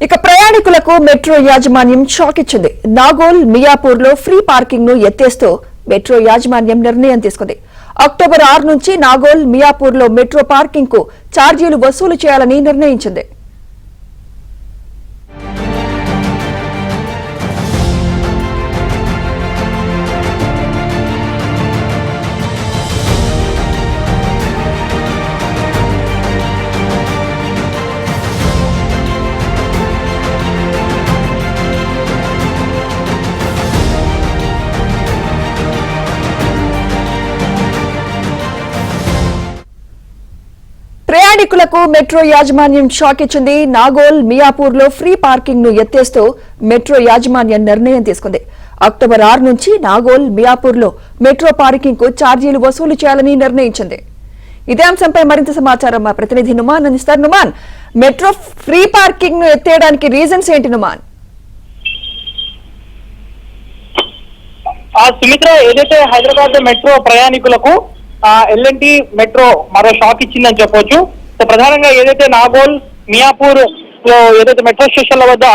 ఇక ప్రయాణికులకు మెట్రో యాజమాన్యం షాక్ ఇచ్చింది. నాగోల్ మియాపూర్ లో ఫ్రీ పార్కింగ్ ను ఎత్తేస్తూ మెట్రో యాజమాన్యం నిర్ణయం తీసుకుంది. అక్టోబర్ 6 నుంచి నాగోల్ మియాపూర్ లో మెట్రో పార్కింగ్ కు ఛార్జీలు వసూలు చేయాలని నిర్ణయించింది. ప్రయాణికులకు మెట్రో యాజమాన్యం షాక్ ఇచ్చింది. నాగోల్ మియాపూర్ లో ఫ్రీ పార్కింగ్ ను ఎత్తేస్తూ మెట్రో యాజమాన్యం నిర్ణయం తీసుకుంది. అక్టోబర్ 6 నుంచి నాగోల్ మియాపూర్ లో మెట్రో పార్కింగ్ కు ఛార్జీలు వసూలు చేయాలని నిర్ణయించింది. ఇదే అంశంపై మరింత సమాచారం మా ప్రతినిధి నుమాన్ అందిస్తారు. నుమాన్, మెట్రో ఫ్రీ పార్కింగ్ ను ఎత్తేయడానికి రీజన్స్ ఏంటి నుమాన్? సుమిత్ర, ఏదైతే హైదరాబాద్ మెట్రో ప్రయాణికులకు ఎల్ఎన్టీ మెట్రో మరో షాక్ ఇచ్చిందని చెప్పొచ్చు. సో ప్రధానంగా ఏదైతే నాగోల్ మియాపూర్ లో ఏదైతే మెట్రో స్టేషన్ల వద్ద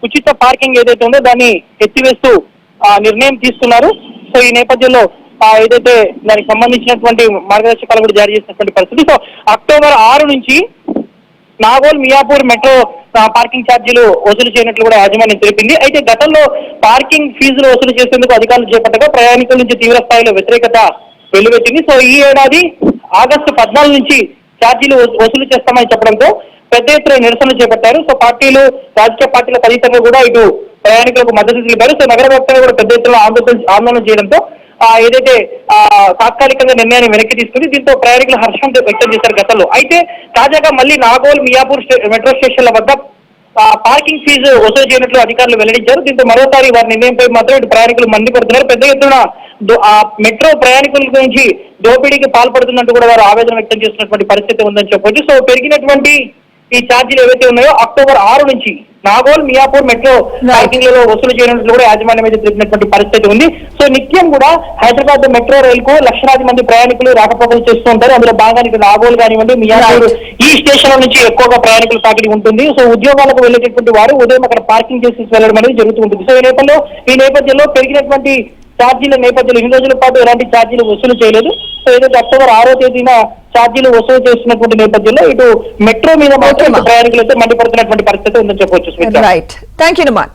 ఉచిత పార్కింగ్ ఏదైతే ఉందో దాన్ని ఎత్తివేస్తూ నిర్ణయం తీసుకున్నారు. సో ఈ నేపథ్యంలో ఏదైతే దానికి సంబంధించినటువంటి మార్గదర్శకాలు కూడా జారీ చేసినటువంటి పరిస్థితి. సో అక్టోబర్ 6 నుంచి నాగోల్ మియాపూర్ మెట్రో పార్కింగ్ ఛార్జీలు వసూలు చేయనట్లు కూడా యాజమాన్యం తెలిపింది. అయితే గతంలో పార్కింగ్ ఫీజులు వసూలు చేసేందుకు అధికారులు చేపట్టగా ప్రయాణికుల నుంచి తీవ్ర స్థాయిలో వ్యతిరేకత వెల్లువెత్తింది. సో ఈ ఏడాది ఆగస్టు 14 నుంచి ఛార్జీలు వసూలు చేస్తామని చెప్పడంతో పెద్ద ఎత్తున నిరసనలు చేపట్టారు. సో రాజకీయ పార్టీలకు అతీతంగా కూడా ఇటు ప్రయాణికులకు మద్దతు తెలిపారు. సో నగర వ్యాప్తంగా కూడా పెద్ద ఎత్తున ఆందోళన చేయడంతో ఏదైతే తాత్కాలికంగా నిర్ణయాన్ని వెనక్కి తీసుకుంది. దీంతో ప్రయాణికులు హర్షం వ్యక్తం చేశారు గతంలో. అయితే తాజాగా మళ్ళీ నాగోల్ మియాపూర్ మెట్రో స్టేషన్ల వద్ద పార్కింగ్ ఫీజు వసూలు చేయనట్లు అధికారులు వెల్లడించారు. దీంతో మరోసారి వారి నిర్ణయంపై మాత్రం ఇటు ప్రయాణికులు మండిపడుతున్నారు. పెద్ద ఎత్తున మెట్రో ప్రయాణికుల గురించి దోపిడీకి పాల్పడుతున్నట్టు కూడా వారు ఆవేదన వ్యక్తం చేస్తున్నటువంటి పరిస్థితి ఉందని చెప్పొచ్చు. సో పెరిగినటువంటి ఈ ఛార్జీలు ఏవైతే ఉన్నాయో అక్టోబర్ 6 నుంచి నాగోల్ మియాపూర్ మెట్రో పార్కింగ్ లలో వసూలు చేయనట్లు కూడా యాజమాన్యం అయితే తెలిపినటువంటి పరిస్థితి ఉంది. సో నిత్యం కూడా హైదరాబాద్ మెట్రో రైల్ కు లక్షలాది మంది ప్రయాణికులు రాకపోకలు చేస్తూ ఉంటారు. అందులో భాగానికి నాగోల్ కానివ్వండి, మియాపూర్ ఈ స్టేషన్ల నుంచి ఎక్కువగా ప్రయాణికుల తాకిడి ఉంటుంది. సో ఉద్యోగాలకు వెళ్ళేటటువంటి వారు ఉదయం అక్కడ పార్కింగ్ చేసి వెళ్ళడం అనేది జరుగుతుంటుంది. సో ఈ నేపథ్యంలో పెరిగినటువంటి ఛార్జీల నేపథ్యంలో ఇన్ని రోజుల పాటు ఎలాంటి ఛార్జీలు వసూలు చేయలేదు. సో ఏదైతే అక్టోబర్ 6వ తేదీన ఛార్జీలు వసూలు చేస్తున్నటువంటి నేపథ్యంలో ఇటు మెట్రో మీద మాత్రం ప్రయాణికులైతే మండిపడుతున్నటువంటి పరిస్థితి ఉందని చెప్పవచ్చు. Right, thank you Numan.